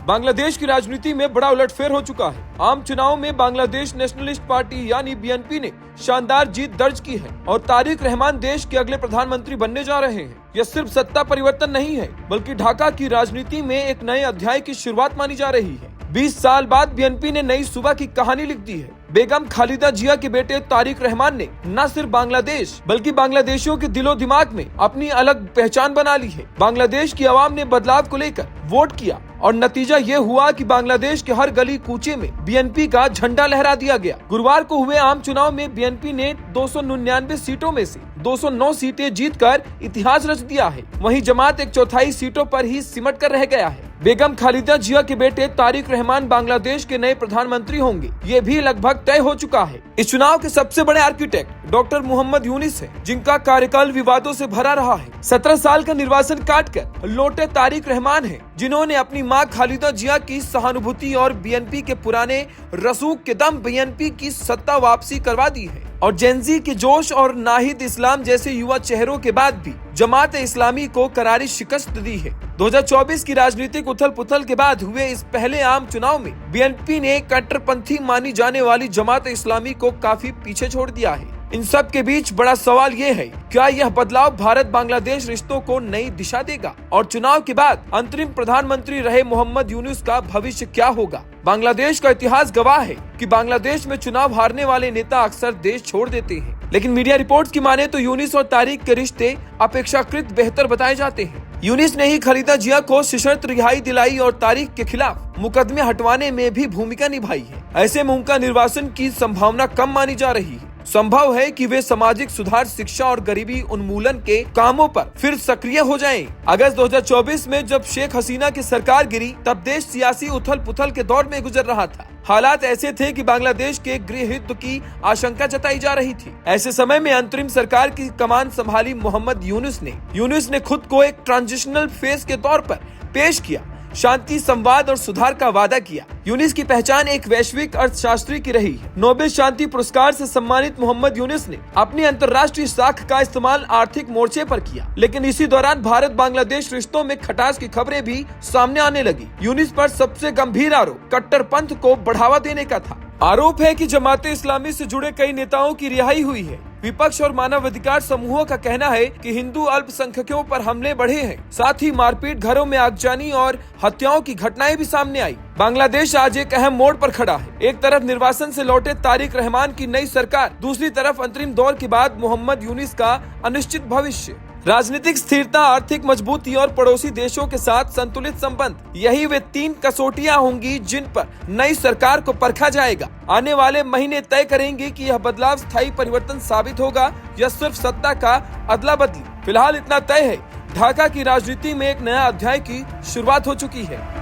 बांग्लादेश की राजनीति में बड़ा उलटफेर हो चुका है। आम चुनाव में बांग्लादेश नेशनलिस्ट पार्टी यानी बीएनपी ने शानदार जीत दर्ज की है और तारिक रहमान देश के अगले प्रधानमंत्री बनने जा रहे हैं। यह सिर्फ सत्ता परिवर्तन नहीं है, बल्कि ढाका की राजनीति में एक नए अध्याय की शुरुआत मानी जा रही है। 20 साल बाद बीएनपी ने नई सुबह की कहानी लिख दी है। बेगम खालिदा जिया के बेटे तारिक रहमान ने न सिर्फ बांग्लादेश बल्कि बांग्लादेशियों के दिलो दिमाग में अपनी अलग पहचान बना ली है। बांग्लादेश की आवाम ने बदलाव को लेकर वोट किया और नतीजा ये हुआ कि बांग्लादेश के हर गली कूचे में बीएनपी का झंडा लहरा दिया गया। गुरुवार को हुए आम चुनाव में बीएनपी ने 299 सीटों में से 209 सीटें जीतकर इतिहास रच दिया है। वहीं जमात एक चौथाई सीटों पर ही सिमट कर रह गया है। बेगम खालिदा जिया के बेटे तारिक रहमान बांग्लादेश के नए प्रधानमंत्री होंगे, ये भी लगभग तय हो चुका है। इस चुनाव के सबसे बड़े आर्किटेक्ट डॉक्टर मोहम्मद यूनिस है, जिनका कार्यकाल विवादों से भरा रहा है। 17 साल का निर्वासन काटकर लौटे तारिक रहमान हैं, जिन्होंने अपनी मां खालिदा जिया की सहानुभूति और बीएनपी के पुराने रसूख के दम बीएनपी की सत्ता वापसी करवा दी है। और जेनजी के जोश और नाहिद इस्लाम जैसे युवा चेहरों के बाद भी जमात इस्लामी को करारी शिकस्त दी है। 2024 की राजनीतिक उथल पुथल के बाद हुए इस पहले आम चुनाव में बीएनपी ने कट्टरपंथी मानी जाने वाली जमात इस्लामी को काफी पीछे छोड़ दिया है। इन सब के बीच बड़ा सवाल ये है, क्या यह बदलाव भारत बांग्लादेश रिश्तों को नई दिशा देगा? और चुनाव के बाद अंतरिम प्रधानमंत्री रहे मोहम्मद यूनुस का भविष्य क्या होगा? बांग्लादेश का इतिहास गवाह है कि बांग्लादेश में चुनाव हारने वाले नेता अक्सर देश छोड़ देते हैं, लेकिन मीडिया रिपोर्ट्स की माने तो यूनुस और तारिक के रिश्ते अपेक्षाकृत बेहतर बताए जाते हैं। यूनुस ने ही खालिदा जिया को सशर्त रिहाई दिलाई और तारिक के खिलाफ मुकदमे हटवाने में भी भूमिका निभाई है। ऐसे में उनका निर्वासन की संभावना कम मानी जा रही है। संभव है कि वे सामाजिक सुधार, शिक्षा और गरीबी उन्मूलन के कामों पर फिर सक्रिय हो जाएं। अगस्त 2024 में जब शेख हसीना की सरकार गिरी, तब देश सियासी उथल पुथल के दौर में गुजर रहा था। हालात ऐसे थे कि बांग्लादेश के गृह युद्ध की आशंका जताई जा रही थी। ऐसे समय में अंतरिम सरकार की कमान संभाली मोहम्मद यूनुस ने खुद को एक ट्रांजिशनल फेज के तौर पर पेश किया, शांति, संवाद और सुधार का वादा किया। यूनुस की पहचान एक वैश्विक अर्थशास्त्री की रही है। नोबेल शांति पुरस्कार से सम्मानित मोहम्मद यूनुस ने अपनी अंतर्राष्ट्रीय साख का इस्तेमाल आर्थिक मोर्चे पर किया, लेकिन इसी दौरान भारत बांग्लादेश रिश्तों में खटास की खबरें भी सामने आने लगी। यूनुस पर सबसे गंभीर आरोप कट्टरपंथ को बढ़ावा देने का था। आरोप है कि जमात इस्लामी से जुड़े कई नेताओं की रिहाई हुई है। विपक्ष और मानवाधिकार समूहों का कहना है कि हिंदू अल्पसंख्यकों पर हमले बढ़े हैं, साथ ही मारपीट, घरों में आगजनी और हत्याओं की घटनाएं भी सामने आई। बांग्लादेश आज एक अहम मोड़ पर खड़ा है। एक तरफ निर्वासन से लौटे तारिक रहमान की नई सरकार, दूसरी तरफ अंतरिम दौर के बाद मोहम्मद यूनुस का अनिश्चित भविष्य। राजनीतिक स्थिरता, आर्थिक मजबूती और पड़ोसी देशों के साथ संतुलित संबंध, यही वे 3 कसौटियां होंगी जिन पर नई सरकार को परखा जाएगा। आने वाले महीने तय करेंगे कि यह बदलाव स्थायी परिवर्तन साबित होगा या सिर्फ सत्ता का अदला बदली। फिलहाल इतना तय है, ढाका की राजनीति में एक नया अध्याय की शुरुआत हो चुकी है।